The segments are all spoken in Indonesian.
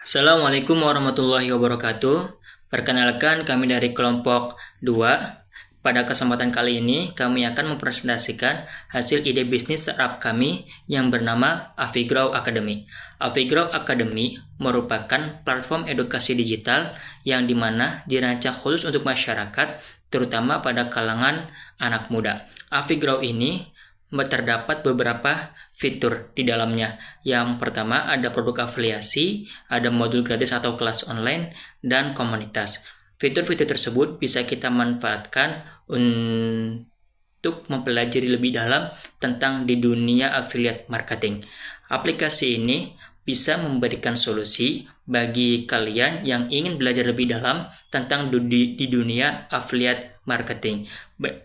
Assalamualaikum warahmatullahi wabarakatuh. Perkenalkan kami dari kelompok 2. Pada kesempatan kali ini kami akan mempresentasikan hasil ide bisnis startup kami yang bernama Avigrow Academy. Avigrow Academy merupakan platform edukasi digital yang dimana dirancang khusus untuk masyarakat, terutama pada kalangan anak muda. Avigrow ini terdapat beberapa fitur di dalamnya. Yang pertama ada produk afiliasi, ada modul gratis atau kelas online, dan komunitas. Fitur-fitur tersebut bisa kita manfaatkan untuk mempelajari lebih dalam tentang di dunia affiliate marketing. Aplikasi ini bisa memberikan solusi bagi kalian yang ingin belajar lebih dalam tentang di dunia affiliate marketing.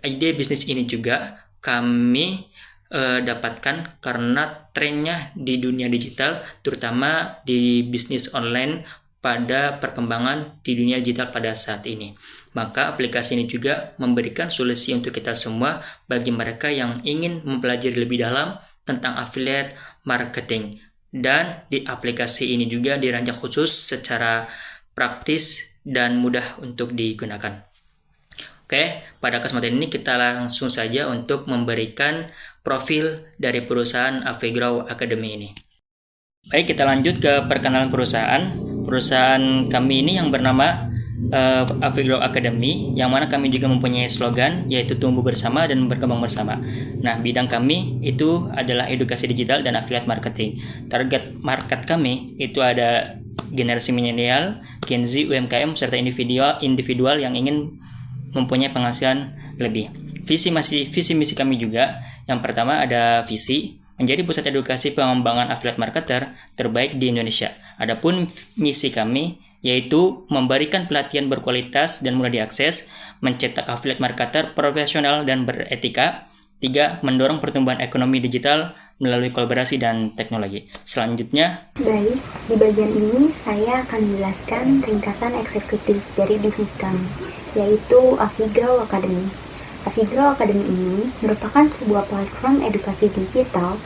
Ide bisnis ini juga kami dapatkan karena trennya di dunia digital, terutama di bisnis online pada perkembangan di dunia digital pada saat ini. Maka aplikasi ini juga memberikan solusi untuk kita semua bagi mereka yang ingin mempelajari lebih dalam tentang affiliate marketing. Dan di aplikasi ini juga dirancang khusus secara praktis dan mudah untuk digunakan. Oke, pada kesempatan ini kita langsung saja untuk memberikan profil dari perusahaan Avigrow Academy ini. Baik, kita lanjut ke perkenalan perusahaan. Perusahaan kami ini yang bernama Avigrow Academy, yang mana kami juga mempunyai slogan yaitu tumbuh bersama dan berkembang bersama. Nah, bidang kami itu adalah edukasi digital dan affiliate marketing. Target market kami itu ada generasi milenial, Gen Z, UMKM, serta individual yang ingin mempunyai penghasilan lebih. Visi misi kami juga, yang pertama ada visi menjadi pusat edukasi pengembangan affiliate marketer terbaik di Indonesia. Adapun misi kami yaitu memberikan pelatihan berkualitas dan mudah diakses, mencetak affiliate marketer profesional dan beretika. 3. Mendorong pertumbuhan ekonomi digital melalui kolaborasi dan teknologi. Selanjutnya, baik, di bagian ini saya akan menjelaskan ringkasan eksekutif dari bisnis kami, yaitu Avigrow Academy. Avigrow Academy ini merupakan sebuah platform edukasi digital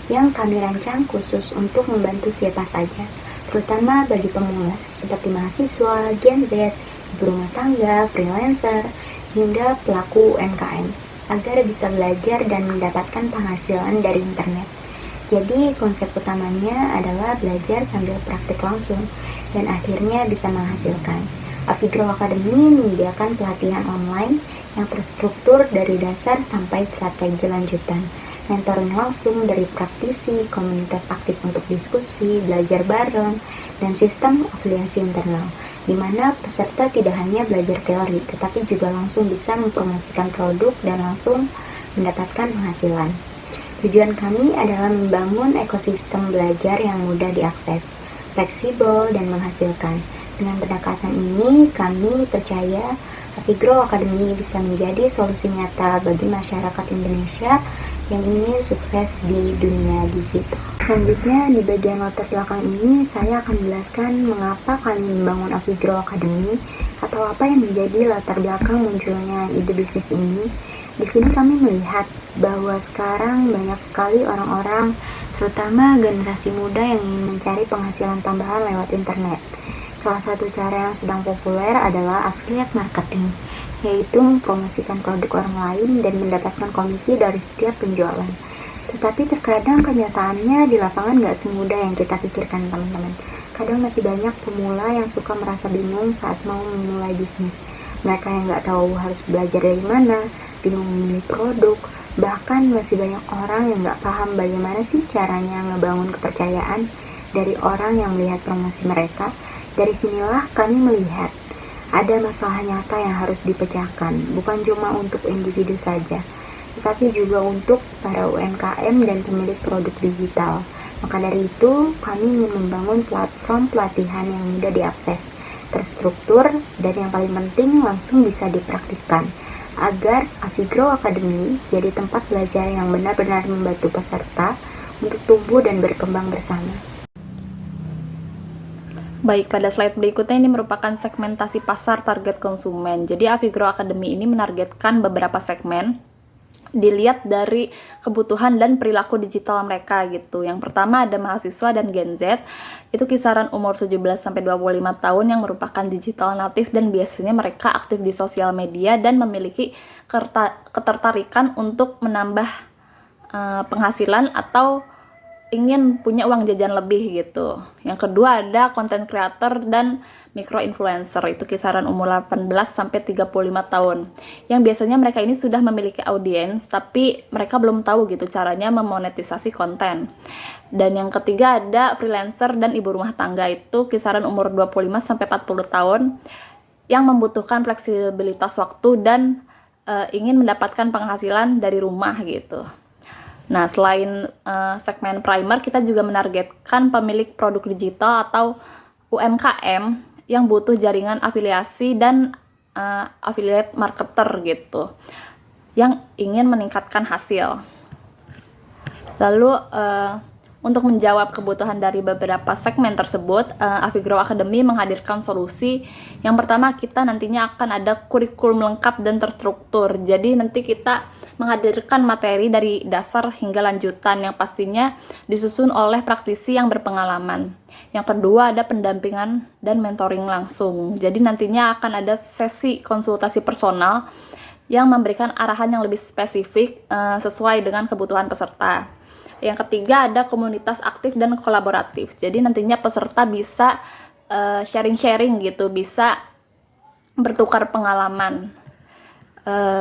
yang kami rancang khusus untuk membantu siapa saja, terutama bagi pemula seperti mahasiswa, Gen Z, ibu rumah tangga, freelancer, hingga pelaku UMKM, agar bisa belajar dan mendapatkan penghasilan dari internet. Jadi konsep utamanya adalah belajar sambil praktik langsung dan akhirnya bisa menghasilkan. Avigrow Academy menyediakan pelatihan online yang terstruktur dari dasar sampai strategi lanjutan, mentoring langsung dari praktisi, komunitas aktif untuk diskusi, belajar bareng, dan sistem afiliasi internal, di mana peserta tidak hanya belajar teori, tetapi juga langsung bisa mempromosikan produk dan langsung mendapatkan penghasilan. Tujuan kami adalah membangun ekosistem belajar yang mudah diakses, fleksibel, dan menghasilkan. Dengan pendekatan ini, kami percaya Avigrow Academy bisa menjadi solusi nyata bagi masyarakat Indonesia yang ingin sukses di dunia digital. Selanjutnya, di bagian latar belakang ini, saya akan menjelaskan mengapa kami membangun Avigrow Academy atau apa yang menjadi latar belakang munculnya ide bisnis ini. Di sini kami melihat bahwa sekarang banyak sekali orang-orang, terutama generasi muda yang ingin mencari penghasilan tambahan lewat internet. Salah satu cara yang sedang populer adalah affiliate marketing, yaitu mempromosikan produk orang lain dan mendapatkan komisi dari setiap penjualan. Tetapi terkadang kenyataannya di lapangan nggak semudah yang kita pikirkan, teman-teman. Kadang masih banyak pemula yang suka merasa bingung saat mau memulai bisnis. Mereka yang nggak tahu harus belajar dari mana, bingung memilih produk, bahkan masih banyak orang yang nggak paham bagaimana sih caranya ngebangun kepercayaan dari orang yang melihat promosi mereka. Dari sinilah kami melihat ada masalah nyata yang harus dipecahkan, bukan cuma untuk individu saja, tetapi juga untuk para UMKM dan pemilik produk digital. Maka dari itu, kami ingin membangun platform pelatihan yang mudah diakses, terstruktur, dan yang paling penting langsung bisa dipraktikkan, agar Avigrow Academy jadi tempat belajar yang benar-benar membantu peserta untuk tumbuh dan berkembang bersama. Baik, pada slide berikutnya ini merupakan segmentasi pasar target konsumen. Jadi Avigrow Academy ini menargetkan beberapa segmen. dilihat dari kebutuhan dan perilaku digital mereka gitu. Yang pertama ada mahasiswa dan Gen Z, itu kisaran umur 17-25 tahun yang merupakan digital native dan biasanya mereka aktif di sosial media dan memiliki ketertarikan untuk menambah penghasilan atau ingin punya uang jajan lebih gitu. Yang kedua ada content creator dan micro influencer, itu kisaran umur 18-35 tahun. Yang biasanya mereka ini sudah memiliki audiens tapi mereka belum tahu gitu caranya memonetisasi konten. Dan yang ketiga ada freelancer dan ibu rumah tangga, itu kisaran umur 25-40 tahun yang membutuhkan fleksibilitas waktu dan ingin mendapatkan penghasilan dari rumah gitu. Nah, selain segmen primer, kita juga menargetkan pemilik produk digital atau UMKM yang butuh jaringan afiliasi dan affiliate marketer gitu, yang ingin meningkatkan hasil. Lalu, untuk menjawab kebutuhan dari beberapa segmen tersebut, Afigrow Academy menghadirkan solusi. Yang pertama, kita nantinya akan ada kurikulum lengkap dan terstruktur. Jadi nanti kita menghadirkan materi dari dasar hingga lanjutan yang pastinya disusun oleh praktisi yang berpengalaman. Yang kedua ada pendampingan dan mentoring langsung. Jadi nantinya akan ada sesi konsultasi personal yang memberikan arahan yang lebih spesifik sesuai dengan kebutuhan peserta. Yang ketiga ada komunitas aktif dan kolaboratif. Jadi nantinya peserta bisa sharing-sharing gitu, bisa bertukar pengalaman.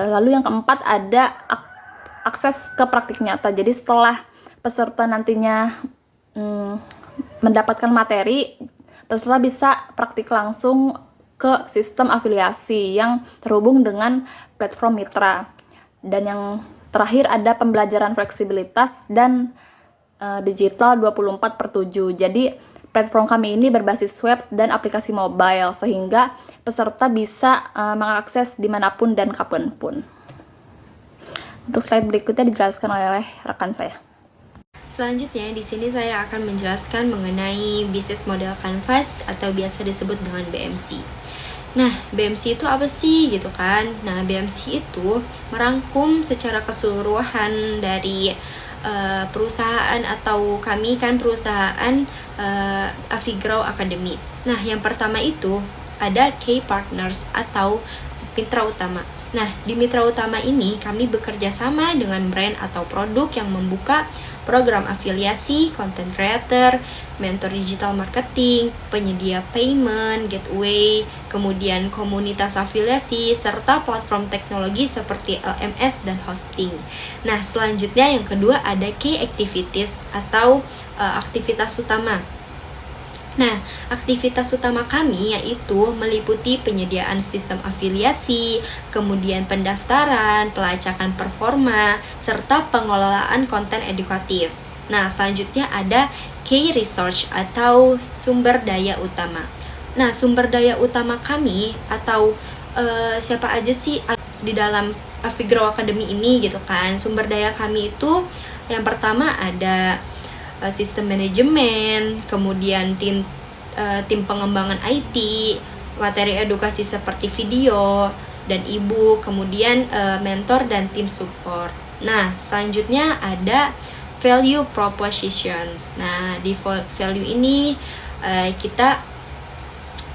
Lalu yang keempat ada akses ke praktik nyata. Jadi setelah peserta nantinya mendapatkan materi, peserta bisa praktik langsung ke sistem afiliasi yang terhubung dengan platform mitra. Dan yang terakhir ada pembelajaran fleksibilitas dan digital 24/7. Jadi platform kami ini berbasis web dan aplikasi mobile sehingga peserta bisa mengakses dimanapun dan kapanpun. Untuk slide berikutnya dijelaskan oleh rekan saya. Selanjutnya, di sini saya akan menjelaskan mengenai bisnis model canvas atau biasa disebut dengan BMC. Nah, BMC itu apa sih gitu kan? Nah, BMC itu merangkum secara keseluruhan dari perusahaan, atau kami kan perusahaan Afigrow Academy. Nah, yang pertama itu ada key partners atau mitra utama. Nah, di mitra utama ini kami bekerja sama dengan brand atau produk yang membuka program afiliasi, content creator, mentor digital marketing, penyedia payment, gateway, kemudian komunitas afiliasi, serta platform teknologi seperti LMS dan hosting. Nah, selanjutnya yang kedua ada key activities atau aktivitas utama. Nah, aktivitas utama kami yaitu meliputi penyediaan sistem afiliasi, kemudian pendaftaran, pelacakan performa, serta pengelolaan konten edukatif. Nah, selanjutnya ada key resource atau sumber daya utama. Nah, sumber daya utama kami atau siapa aja sih di dalam Afigrow Academy ini gitu kan. Sumber daya kami itu yang pertama ada sistem manajemen, kemudian tim pengembangan IT, materi edukasi seperti video dan e-book, kemudian mentor dan tim support. Nah, selanjutnya ada value propositions. Nah, di value ini kita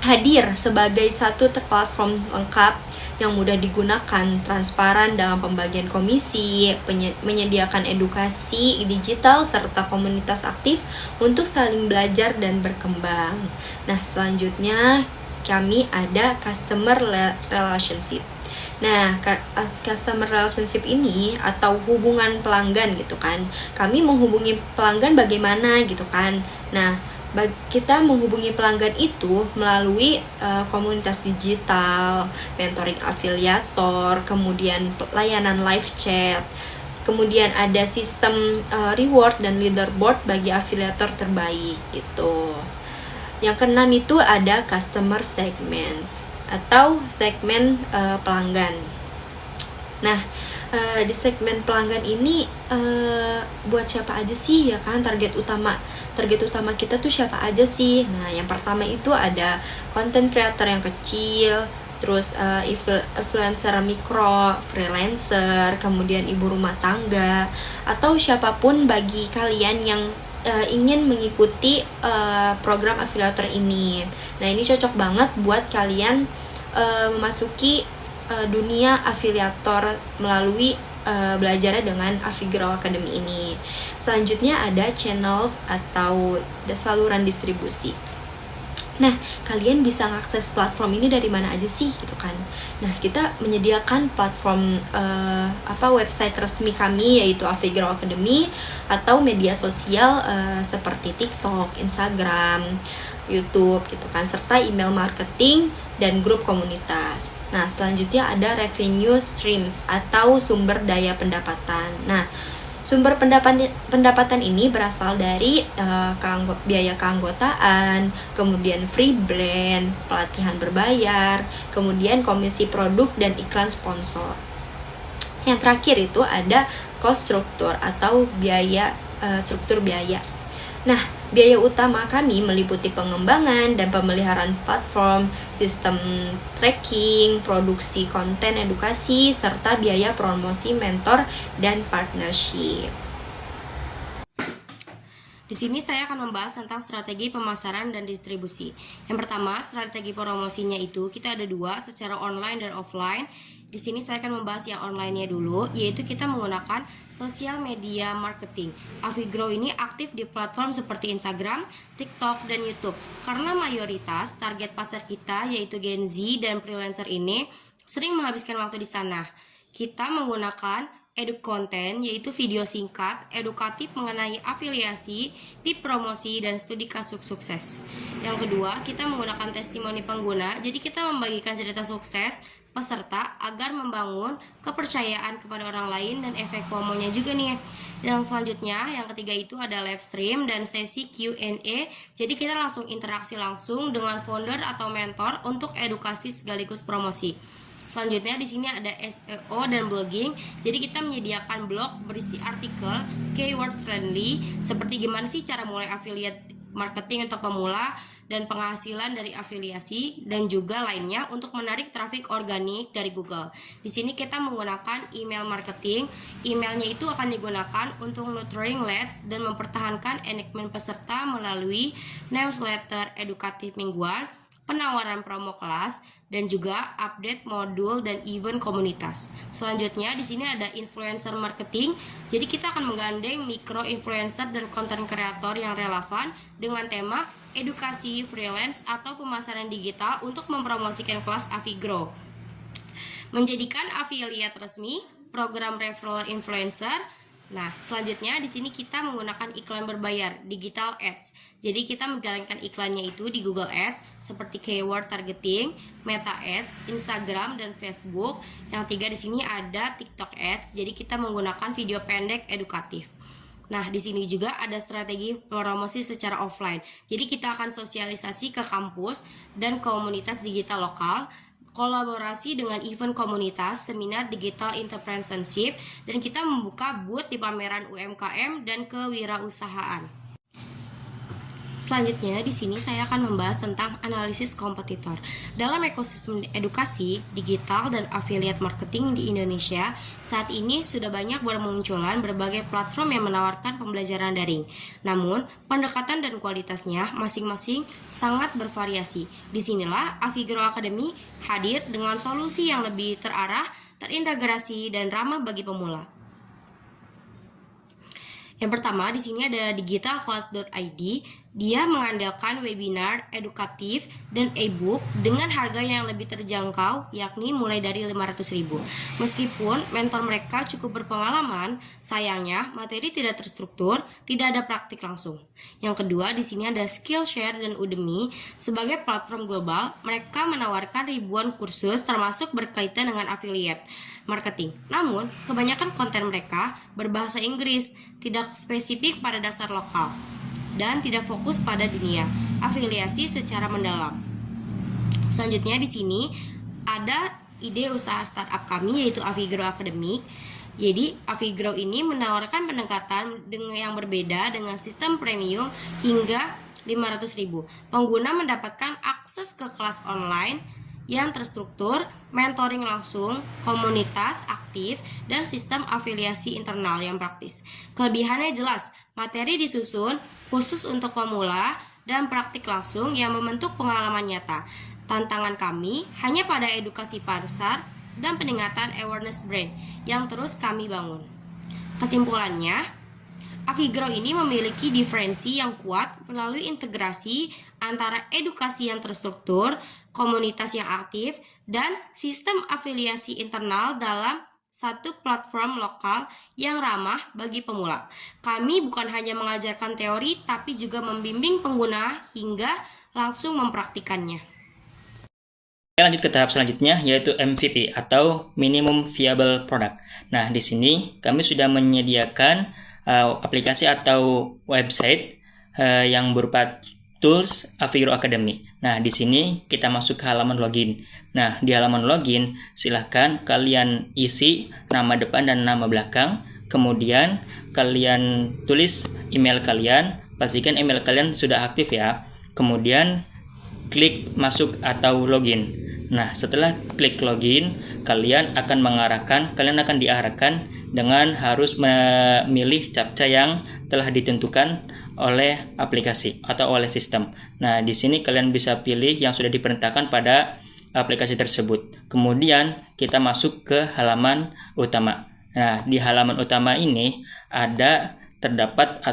hadir sebagai satu platform lengkap yang mudah digunakan, transparan dalam pembagian komisi, menyediakan edukasi digital, serta komunitas aktif untuk saling belajar dan berkembang. Nah, selanjutnya kami ada customer relationship. Nah, customer relationship ini atau hubungan pelanggan gitu kan. Kami menghubungi pelanggan bagaimana gitu kan. Nah, kita menghubungi pelanggan itu melalui komunitas digital, mentoring afiliator, kemudian layanan live chat, kemudian ada sistem reward dan leaderboard bagi afiliator terbaik gitu. Yang keenam itu ada customer segments atau segmen pelanggan. Nah, di segmen pelanggan ini buat siapa aja sih ya kan, target utama kita tuh siapa aja sih. Nah, yang pertama itu ada content creator yang kecil, terus influencer mikro, freelancer, kemudian ibu rumah tangga, atau siapapun bagi kalian yang ingin mengikuti program afiliator ini. Nah, ini cocok banget buat kalian memasuki dunia afiliator melalui belajarnya dengan Afigrow Academy ini. Selanjutnya ada channels atau saluran distribusi. Nah, kalian bisa mengakses platform ini dari mana aja sih gitu kan. Nah, kita menyediakan platform website resmi kami yaitu Afigrow Academy, atau media sosial seperti TikTok, Instagram, YouTube gitu kan, serta email marketing dan grup komunitas. Nah, selanjutnya ada revenue streams atau sumber daya pendapatan. Nah, sumber pendapatan ini berasal dari biaya keanggotaan, kemudian free brand, pelatihan berbayar, kemudian komisi produk dan iklan sponsor. Yang terakhir itu ada cost struktur atau struktur biaya. Nah, biaya utama kami meliputi pengembangan dan pemeliharaan platform, sistem tracking, produksi konten edukasi, serta biaya promosi mentor dan partnership. Di sini saya akan membahas tentang strategi pemasaran dan distribusi. Yang pertama, strategi promosinya itu kita ada dua, secara online dan offline. Di sini saya akan membahas yang online-nya dulu, yaitu kita menggunakan sosial media marketing. Afigrow ini aktif di platform seperti Instagram, TikTok, dan YouTube. Karena mayoritas target pasar kita yaitu Gen Z dan freelancer ini sering menghabiskan waktu di sana. Kita menggunakan konten, yaitu video singkat, edukatif mengenai afiliasi, tip promosi, dan studi kasus sukses. Yang kedua, kita menggunakan testimoni pengguna, jadi kita membagikan cerita sukses peserta agar membangun kepercayaan kepada orang lain dan efek FOMO-nya juga nih. Yang selanjutnya, yang ketiga itu ada live stream dan sesi Q&A. Jadi kita langsung interaksi langsung dengan founder atau mentor untuk edukasi sekaligus promosi. Selanjutnya di sini ada SEO dan blogging. Jadi kita menyediakan blog berisi artikel keyword friendly seperti gimana sih cara mulai affiliate marketing untuk pemula dan penghasilan dari afiliasi dan juga lainnya untuk menarik traffic organik dari Google. Di sini kita menggunakan email marketing. Emailnya itu akan digunakan untuk nurturing leads dan mempertahankan engagement peserta melalui newsletter edukatif mingguan, penawaran promo kelas, dan juga update modul dan event komunitas. Selanjutnya di sini ada influencer marketing. Jadi kita akan menggandeng micro influencer dan konten kreator yang relevan dengan tema edukasi, freelance, atau pemasaran digital untuk mempromosikan kelas Afigrow. Menjadikan affiliate resmi, program referral influencer. Nah, selanjutnya di sini kita menggunakan iklan berbayar, digital ads. Jadi kita menjalankan iklannya itu di Google Ads seperti keyword targeting, Meta Ads, Instagram dan Facebook. Yang tiga di sini ada TikTok Ads. Jadi kita menggunakan video pendek edukatif. Nah, di sini juga ada strategi promosi secara offline. Jadi kita akan sosialisasi ke kampus dan komunitas digital lokal, kolaborasi dengan event komunitas, seminar digital entrepreneurship, dan kita membuka booth di pameran UMKM dan kewirausahaan. Selanjutnya di sini saya akan membahas tentang analisis kompetitor. Dalam ekosistem edukasi, digital, dan affiliate marketing di Indonesia, saat ini sudah banyak bermunculan berbagai platform yang menawarkan pembelajaran daring. Namun, pendekatan dan kualitasnya masing-masing sangat bervariasi. Disinilah Afigrow Academy hadir dengan solusi yang lebih terarah, terintegrasi, dan ramah bagi pemula. Yang pertama di sini ada digitalclass.id. Dia mengandalkan webinar edukatif dan e-book dengan harga yang lebih terjangkau, yakni mulai dari 500.000. Meskipun mentor mereka cukup berpengalaman, sayangnya materi tidak terstruktur, tidak ada praktik langsung. Yang kedua di sini ada Skillshare dan Udemy. Sebagai platform global, mereka menawarkan ribuan kursus termasuk berkaitan dengan affiliate marketing. Namun, kebanyakan konten mereka berbahasa Inggris, tidak spesifik pada dasar lokal, dan tidak fokus pada dunia afiliasi secara mendalam. Selanjutnya di sini ada ide usaha startup kami yaitu Afigrow Academy. Jadi Afigrow ini menawarkan pendekatan yang berbeda dengan sistem premium hingga 500.000. Pengguna mendapatkan akses ke kelas online yang terstruktur, mentoring langsung, komunitas aktif, dan sistem afiliasi internal yang praktis. Kelebihannya jelas, materi disusun khusus untuk pemula dan praktik langsung yang membentuk pengalaman nyata. Tantangan kami hanya pada edukasi pasar dan peningkatan awareness brand yang terus kami bangun. Kesimpulannya, Afigrow ini memiliki diferensi yang kuat melalui integrasi antara edukasi yang terstruktur, komunitas yang aktif, dan sistem afiliasi internal dalam satu platform lokal yang ramah bagi pemula. Kami bukan hanya mengajarkan teori, tapi juga membimbing pengguna hingga langsung mempraktikannya. Lanjut ke tahap selanjutnya, yaitu MVP atau Minimum Viable Product. Nah, di sini kami sudah menyediakan aplikasi atau website yang berupa tools Afigrow Academy. Nah, di sini kita masuk ke halaman login. Nah, di halaman login, silahkan kalian isi nama depan dan nama belakang. Kemudian, kalian tulis email kalian. Pastikan email kalian sudah aktif ya. Kemudian, klik masuk atau login. Nah, setelah klik login, kalian akan diarahkan dengan harus memilih captcha yang telah ditentukan oleh aplikasi atau oleh sistem. Nah, di sini kalian bisa pilih yang sudah diperintahkan pada aplikasi tersebut. Kemudian kita masuk ke halaman utama. Nah, di halaman utama ini terdapat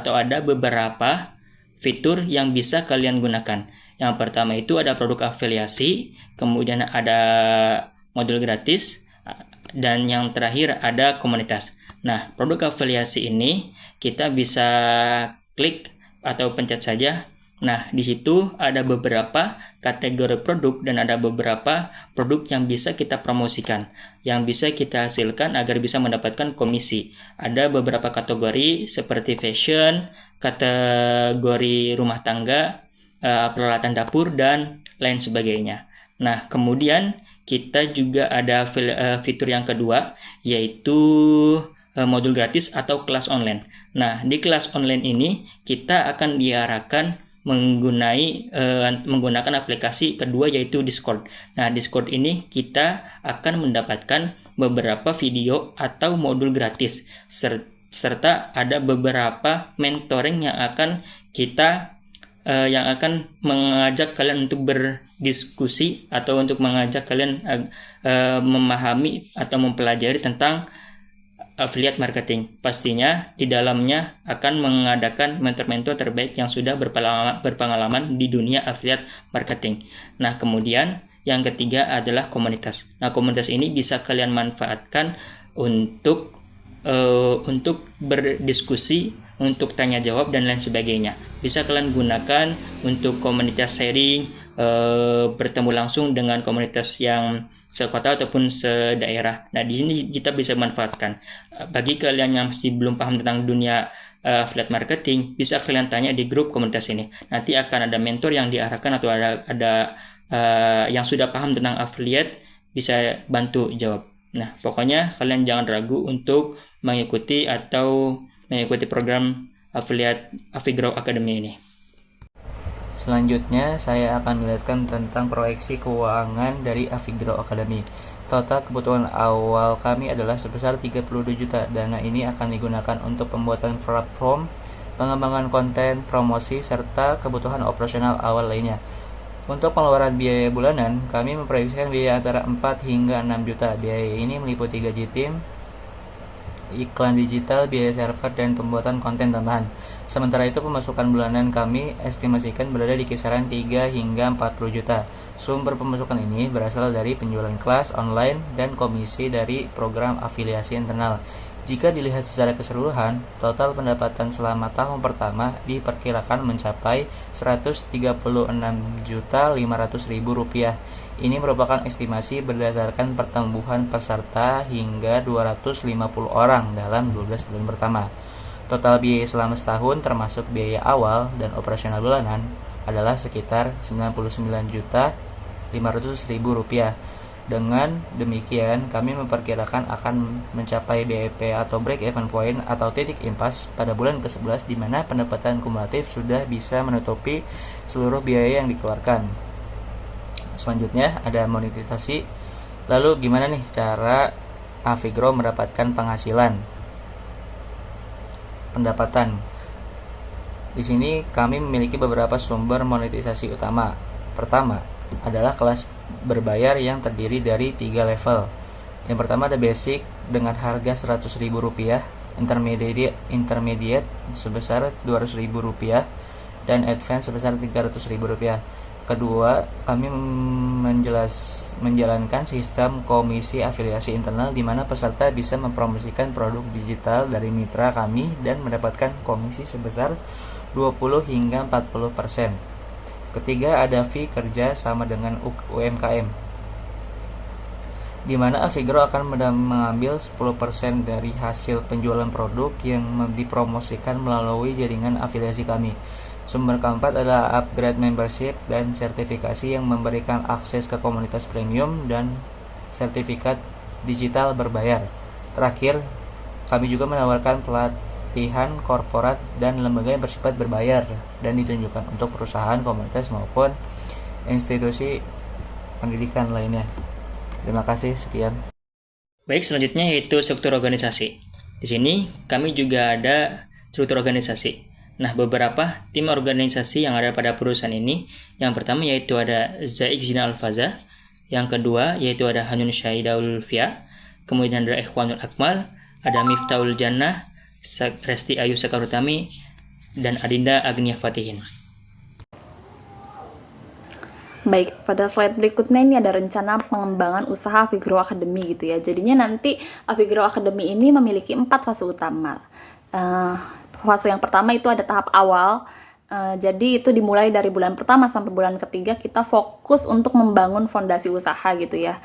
beberapa fitur yang bisa kalian gunakan. Yang pertama itu ada produk afiliasi, kemudian ada modul gratis, dan yang terakhir ada komunitas. Nah, produk afiliasi ini kita bisa klik atau pencet saja. Nah, di situ ada beberapa kategori produk dan ada beberapa produk yang bisa kita promosikan, yang bisa kita hasilkan agar bisa mendapatkan komisi. Ada beberapa kategori seperti fashion, kategori rumah tangga, peralatan dapur, dan lain sebagainya. Nah, kemudian kita juga ada fitur yang kedua, yaitu modul gratis atau kelas online. Nah, di kelas online ini kita akan diarahkan menggunakan aplikasi kedua, yaitu Discord. Nah, Discord ini kita akan mendapatkan beberapa video atau modul gratis serta ada beberapa mentoring yang akan mengajak kalian untuk berdiskusi atau untuk mengajak kalian memahami atau mempelajari tentang affiliate marketing. Pastinya di dalamnya akan mengadakan mentor-mentor terbaik yang sudah berpengalaman di dunia affiliate marketing. Nah, kemudian yang ketiga adalah komunitas. Nah, komunitas ini bisa kalian manfaatkan untuk berdiskusi, untuk tanya jawab dan lain sebagainya. Bisa kalian gunakan untuk komunitas sharing, bertemu langsung dengan komunitas yang sekota ataupun sedaerah. Nah, di sini kita bisa manfaatkan. Bagi kalian yang masih belum paham tentang dunia affiliate marketing, bisa kalian tanya di grup komunitas ini. Nanti akan ada mentor yang diarahkan atau ada yang sudah paham tentang affiliate bisa bantu jawab. Nah, pokoknya kalian jangan ragu untuk mengikuti program affiliate Afigrow Academy ini. Selanjutnya saya akan menjelaskan tentang proyeksi keuangan dari Afigrow Academy. Total kebutuhan awal kami adalah sebesar 32 juta. Dana ini akan digunakan untuk pembuatan platform, pengembangan konten, promosi, serta kebutuhan operasional awal lainnya. Untuk pengeluaran biaya bulanan, kami memproyeksikan biaya antara 4 hingga 6 juta. Biaya ini meliputi gaji tim, iklan digital, biaya server, dan pembuatan konten tambahan. Sementara itu pemasukan bulanan kami estimasikan berada di kisaran 3 hingga 40 juta. Sumber pemasukan ini berasal dari penjualan kelas online dan komisi dari program afiliasi internal. Jika dilihat secara keseluruhan, total pendapatan selama tahun pertama diperkirakan mencapai Rp136.500.000. Ini merupakan estimasi berdasarkan pertumbuhan peserta hingga 250 orang dalam 12 bulan pertama. Total biaya selama setahun termasuk biaya awal dan operasional bulanan adalah sekitar Rp99.500.000. Dengan demikian, kami memperkirakan akan mencapai BEP atau break even point atau titik impas pada bulan ke-11 di mana pendapatan kumulatif sudah bisa menutupi seluruh biaya yang dikeluarkan. selanjutnya ada monetisasi. Lalu gimana nih cara Afigrow mendapatkan pendapatan? Di sini kami memiliki beberapa sumber monetisasi utama. Pertama adalah kelas berbayar yang terdiri dari 3 level. Yang pertama ada basic dengan harga Rp100.000, intermediate sebesar Rp200.000, dan advance sebesar Rp300.000. Kedua, kami menjalankan sistem komisi afiliasi internal di mana peserta bisa mempromosikan produk digital dari mitra kami dan mendapatkan komisi sebesar 20 hingga 40%. Ketiga, ada fee kerja sama dengan UMKM, di mana Afigrow akan mengambil 10% dari hasil penjualan produk yang dipromosikan melalui jaringan afiliasi kami. Sumber keempat adalah upgrade membership dan sertifikasi yang memberikan akses ke komunitas premium dan sertifikat digital berbayar. Terakhir, kami juga menawarkan pelatihan korporat dan lembaga yang bersifat berbayar dan ditunjukkan untuk perusahaan, komunitas maupun institusi pendidikan lainnya. Terima kasih, sekian. Baik, selanjutnya yaitu struktur organisasi. Di sini kami juga ada struktur organisasi. Nah, beberapa tim organisasi yang ada pada perusahaan ini. Yang pertama yaitu ada Zaik Zina Al-Faza. Yang kedua yaitu ada Hanun Syahidaul Fia. Kemudian ada Ikhwanul Akmal, ada Miftahul Jannah, Resti Ayu Sekarutami, dan Adinda Agnia Fatihin. Baik, pada slide berikutnya ini ada rencana pengembangan usaha Afigrow Academy gitu ya. Jadinya nanti Afigrow Academy ini memiliki 4 fase utama. Fase yang pertama itu ada tahap awal. Jadi itu dimulai dari bulan pertama sampai bulan ketiga kita fokus untuk membangun fondasi usaha gitu ya.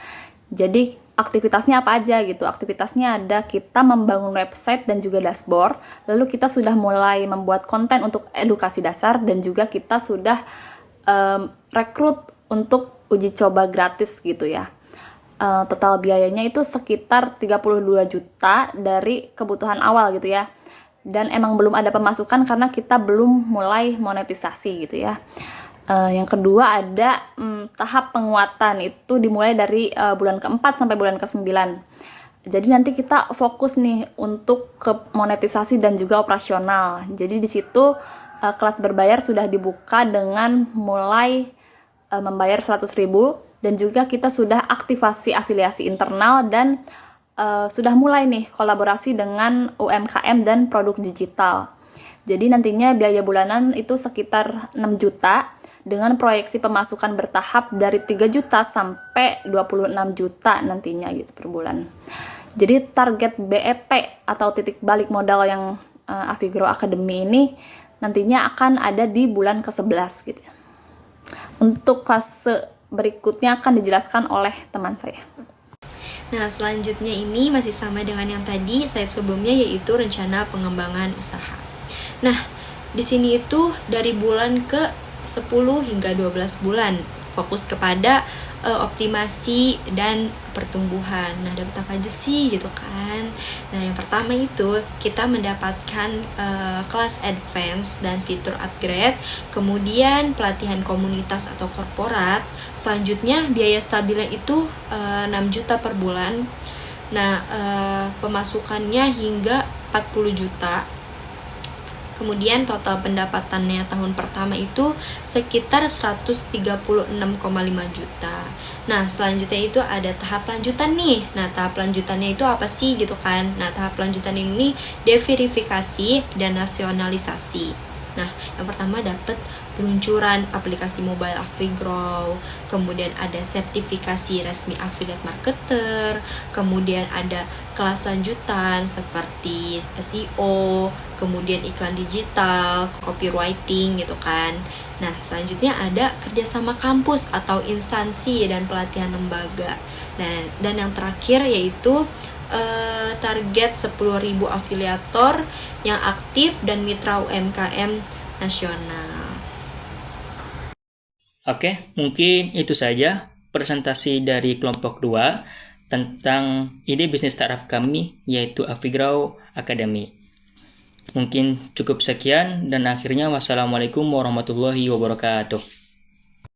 Jadi aktivitasnya apa aja gitu? Aktivitasnya ada kita membangun website dan juga dashboard. Lalu kita sudah mulai membuat konten untuk edukasi dasar dan juga kita sudah rekrut untuk uji coba gratis gitu ya. Total biayanya itu sekitar 32 juta dari kebutuhan awal gitu ya. Dan emang belum ada pemasukan karena kita belum mulai monetisasi gitu ya. Yang kedua ada tahap penguatan, itu dimulai dari bulan ke-4 sampai bulan ke-9. Jadi nanti kita fokus nih untuk ke monetisasi dan juga operasional. Jadi di situ kelas berbayar sudah dibuka dengan mulai membayar 100.000 dan juga kita sudah aktivasi afiliasi internal dan sudah mulai nih kolaborasi dengan UMKM dan produk digital. Jadi nantinya biaya bulanan itu sekitar 6 juta dengan proyeksi pemasukan bertahap dari 3 juta sampai 26 juta nantinya gitu per bulan. Jadi target BEP atau titik balik modal yang Afigrow Academy ini nantinya akan ada di bulan ke-11 gitu. Untuk fase berikutnya akan dijelaskan oleh teman saya. Nah, selanjutnya ini masih sama dengan yang tadi slide sebelumnya, yaitu rencana pengembangan usaha. Nah, di sini itu dari bulan ke 10 hingga 12 bulan fokus kepada optimasi dan pertumbuhan. Nah, dapat apa aja sih gitu kan? Nah, yang pertama itu kita mendapatkan kelas advance dan fitur upgrade, kemudian pelatihan komunitas atau korporat. Selanjutnya biaya stabilnya itu 6 juta per bulan. Nah, pemasukannya hingga 40 juta. Kemudian total pendapatannya tahun pertama itu sekitar 136,5 juta. Nah, selanjutnya itu ada tahap lanjutan nih. Nah, tahap lanjutannya itu apa sih gitu kan? Nah, tahap lanjutan ini deverifikasi dan nasionalisasi. Nah, yang pertama dapat peluncuran aplikasi mobile Afigrow, kemudian ada sertifikasi resmi affiliate marketer, kemudian ada kelas lanjutan seperti SEO, kemudian iklan digital, copywriting gitu kan. Nah, selanjutnya ada kerjasama kampus atau instansi dan pelatihan lembaga. Dan yang terakhir yaitu target 10.000 afiliator yang aktif dan mitra UMKM nasional. Oke, mungkin itu saja presentasi dari kelompok 2 tentang ide bisnis startup kami, yaitu Afigrow Academy. Mungkin cukup sekian dan akhirnya wassalamualaikum warahmatullahi wabarakatuh.